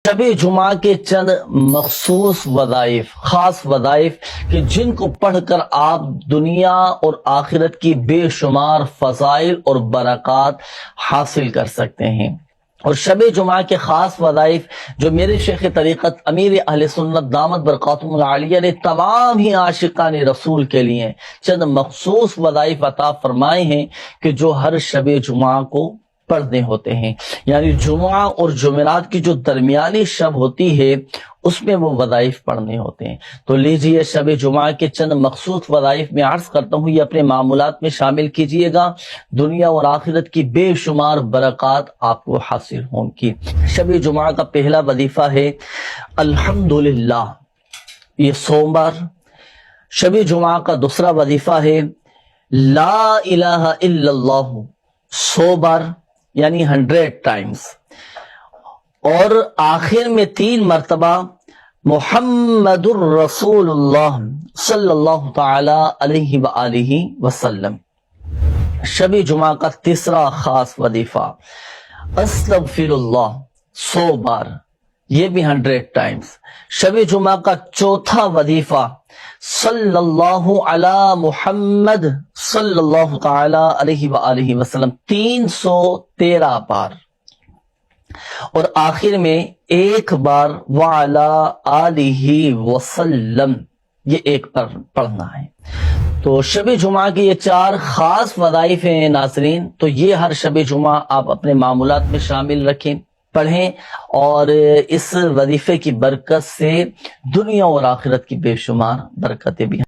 शब जुमा के चंद मखसूस वज़ाइफ, खास वज़ाइफ कि जिनको पढ़कर आप दुनिया और आखिरत की बेशुमार फ़ज़ाइल और बरक़ात हासिल कर सकते हैं। और शब जुमा के खास वज़ाइफ जो मेरे शेख तरीक़त अमीर अहले सुन्नत दामत बरक़ातुहुल आलिया ने तमाम ही आशिकान रसूल के लिए चंद मखसूस वज़ाइफ अता फरमाए हैं कि जो हर शब जुमा को पढ़ने होते हैं, यानी जुमा और जुमेरात की जो दरमियानी शब होती है उसमें वो वज़ाइफ पढ़ने होते हैं। तो लीजिए शब जुमा के चंद मखसूस वज़ाइफ में अर्ज करता हूँ, ये अपने मामूलात में शामिल कीजिएगा, दुनिया और आखिरत की बेशुमार बरक़ात आपको हासिल होंगी। शब जुमा का पहला वजीफा है अल्हम्दुलिल्लाह, ये सोमवार। शब जुमा का दूसरा वजीफा है ला इलाहा इल्लल्लाह, 100 बार यानी 100 टाइम्स। और आखिर में 3 मरतबा मुहम्मदुर रसूलुल्लाह सल्लल्लाहु ताला अलैहि व आलिहि वसल्लम। शब जुमा का तीसरा खास वजीफा अस्तगफिरुल्लाह, 100 बार, ये भी 100 टाइम्स। शब जुमा का चौथा वजीफा सल्लल्लाहु अला मुहम्मद सल्लल्लाहु ताला अलैहि व आलिहि वसल्लम, 313 बार। और आखिर में 1 बार वाला आलिहि वसल्लम, ये 1 बार पढ़ना है। तो शब जुमा की ये 4 खास वज़ाइफ हैं नाज़रीन, तो ये हर शब जुमा आप अपने मामूलात में शामिल रखें, पढ़ें, और इस वजीफे की बरकत से दुनिया और आखिरत की बेशुमार बरकतें भी